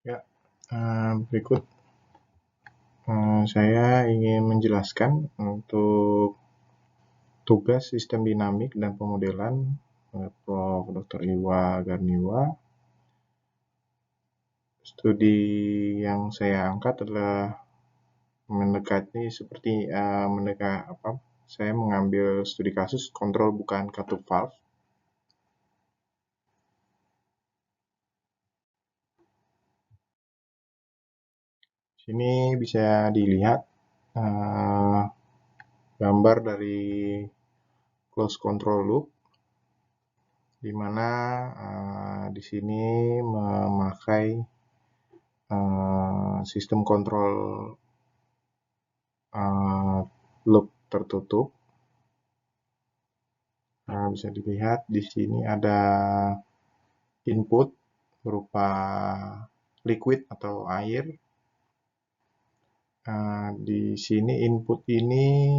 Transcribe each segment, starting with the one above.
Ya, berikut saya ingin menjelaskan untuk tugas sistem dinamik dan pemodelan Prof. Dr. Iwa Garniwa. Studi yang saya angkat adalah mendekati seperti saya mengambil studi kasus kontrol bukaan katup valve. Sini bisa dilihat gambar dari close control loop, di mana di sini memakai sistem kontrol loop tertutup. Nah, bisa dilihat di sini ada input berupa liquid atau air. Di sini input ini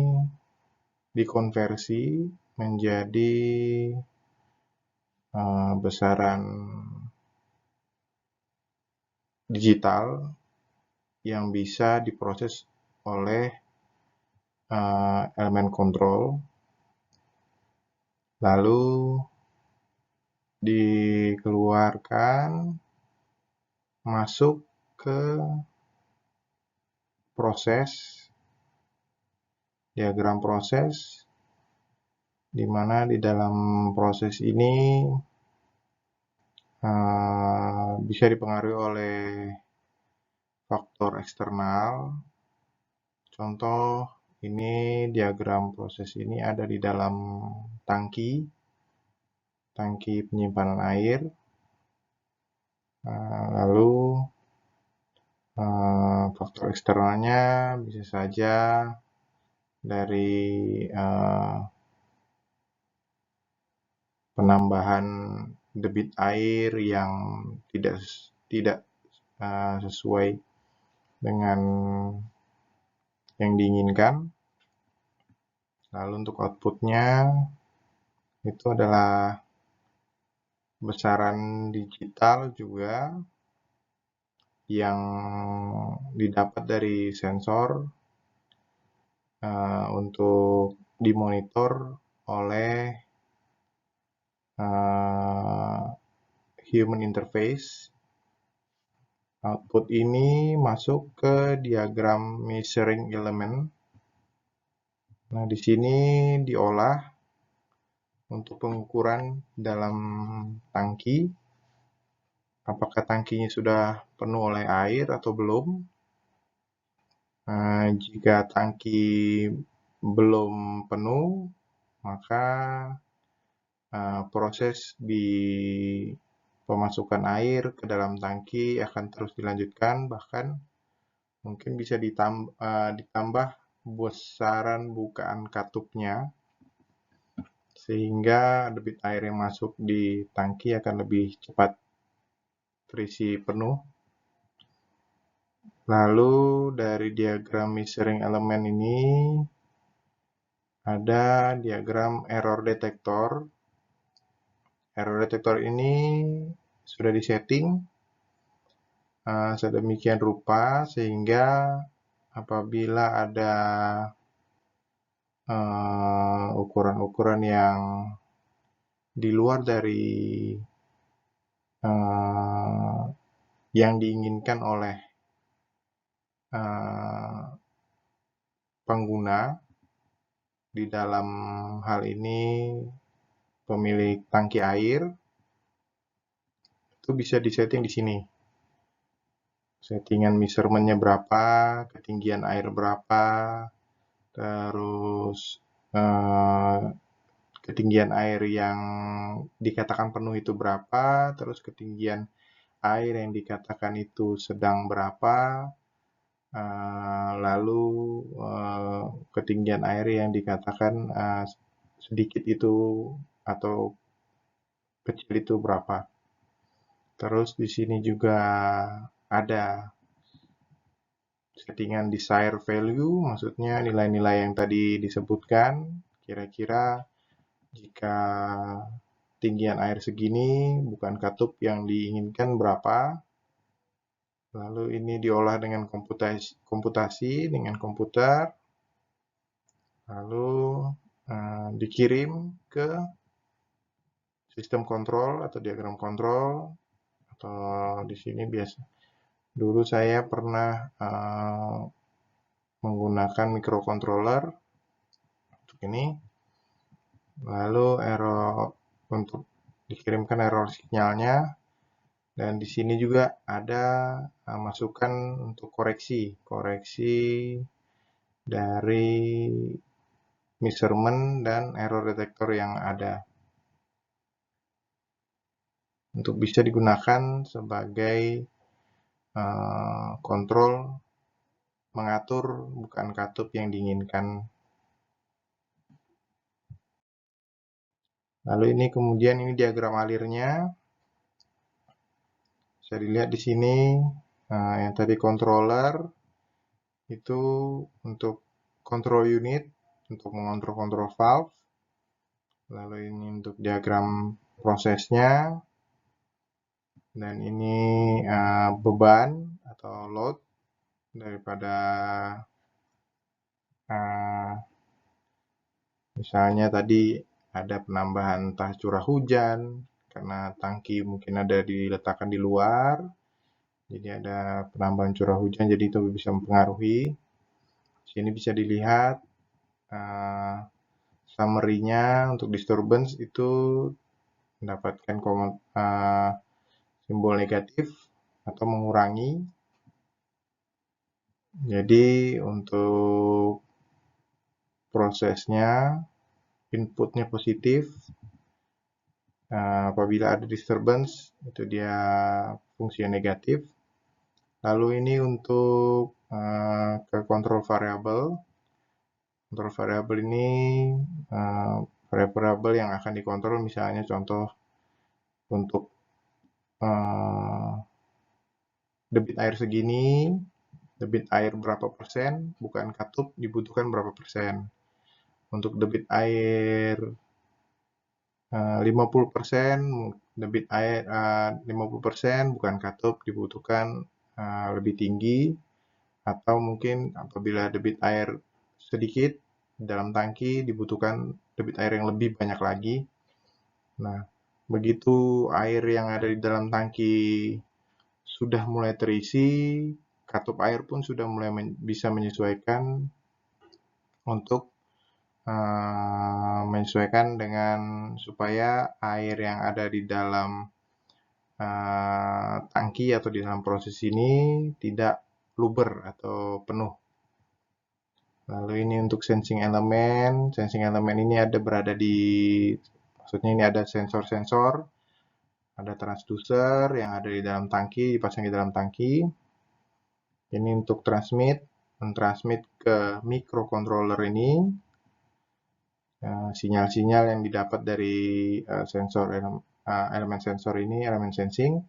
dikonversi menjadi besaran digital yang bisa diproses oleh elemen kontrol, lalu dikeluarkan masuk ke proses, diagram proses, di mana di dalam proses ini bisa dipengaruhi oleh faktor eksternal. Contoh, ini diagram proses ini ada di dalam tangki penyimpanan air. Lalu faktor eksternalnya bisa saja dari penambahan debit air yang tidak sesuai dengan yang diinginkan. Lalu untuk outputnya itu adalah besaran digital juga yang didapat dari sensor untuk dimonitor oleh human interface. Output ini masuk ke diagram measuring element. Nah, di sini diolah untuk pengukuran dalam tangki. Apakah tangkinya sudah penuh oleh air atau belum? Jika tangki belum penuh, maka proses di pemasukan air ke dalam tangki akan terus dilanjutkan, bahkan mungkin bisa ditambah besaran bukaan katupnya, sehingga debit air yang masuk di tangki akan lebih cepat terisi penuh. Lalu dari diagram measuring element ini ada diagram error detector. Error detector ini sudah disetting sedemikian rupa sehingga apabila ada ukuran-ukuran yang di luar dari yang diinginkan oleh pengguna, di dalam hal ini pemilik tangki air, itu bisa disetting di sini. Settingan measurement-nya berapa, ketinggian air berapa, terus ketinggian air yang dikatakan penuh itu berapa, terus ketinggian air yang dikatakan itu sedang berapa, lalu ketinggian air yang dikatakan sedikit itu atau kecil itu berapa. Terus di sini juga ada settingan desired value, maksudnya nilai-nilai yang tadi disebutkan, kira-kira jika ketinggian air segini, bukan katup yang diinginkan berapa. Lalu ini diolah dengan komputasi dengan komputer, lalu dikirim ke sistem kontrol atau diagram kontrol, atau di sini biasa. Dulu saya pernah menggunakan microcontroller untuk ini, lalu untuk dikirimkan error sinyalnya, dan di sini juga ada masukan untuk koreksi dari measurement dan error detector yang ada, untuk bisa digunakan sebagai kontrol mengatur bukaan katup yang diinginkan. Lalu ini kemudian ini diagram alirnya. Bisa dilihat di sini yang tadi controller itu untuk control unit untuk mengontrol valve. Lalu ini untuk diagram prosesnya, dan ini beban atau load daripada misalnya tadi ada penambahan entah curah hujan karena tangki mungkin ada diletakkan di luar, jadi ada penambahan curah hujan, jadi itu bisa mempengaruhi. Sini bisa dilihat summary-nya untuk disturbance itu mendapatkan simbol negatif atau mengurangi. Jadi untuk prosesnya inputnya positif, apabila ada disturbance itu dia fungsinya negatif. Lalu ini untuk ke control variable. Control variable ini variabel yang akan dikontrol, misalnya contoh untuk debit air segini, debit air berapa persen, bukaan katup dibutuhkan berapa persen. Untuk debit air 50%, debit air 50%, bukaan katup dibutuhkan lebih tinggi, atau mungkin apabila debit air sedikit dalam tangki dibutuhkan debit air yang lebih banyak lagi. Nah, begitu air yang ada di dalam tangki sudah mulai terisi, katup air pun sudah mulai bisa menyesuaikan untuk menyesuaikan dengan supaya air yang ada di dalam tangki atau di dalam proses ini tidak luber atau penuh. Lalu ini untuk sensing element. Sensing element ini berada di, maksudnya ini ada sensor-sensor, ada transducer yang ada di dalam tangki, dipasang di dalam tangki. Ini untuk mentransmit ke microcontroller ini sinyal-sinyal yang didapat dari sensor elemen sensor ini, elemen sensing.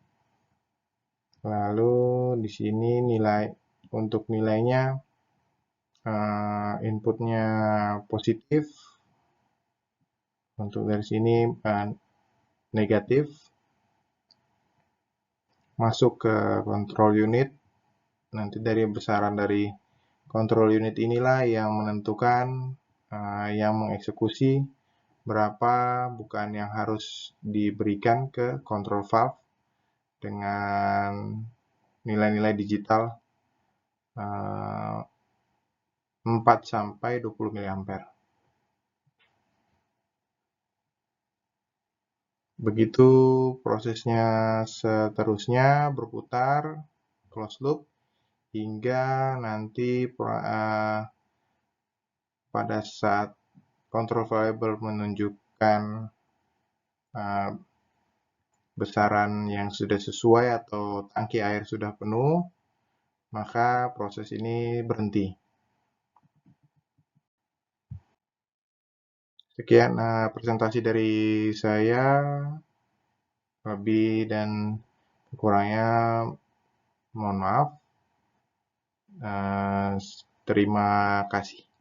Lalu di sini untuk nilainya inputnya positif, untuk dari sini negatif, masuk ke control unit. Nanti dari besaran dari control unit inilah yang menentukan, yang mengeksekusi berapa bukaan yang harus diberikan ke control valve dengan nilai-nilai digital 4-20 mA. Begitu prosesnya seterusnya berputar closed loop hingga nanti pada saat control variable menunjukkan besaran yang sudah sesuai atau tangki air sudah penuh, maka proses ini berhenti. Sekian presentasi dari saya. Lebih dan kurangnya mohon maaf. Terima kasih.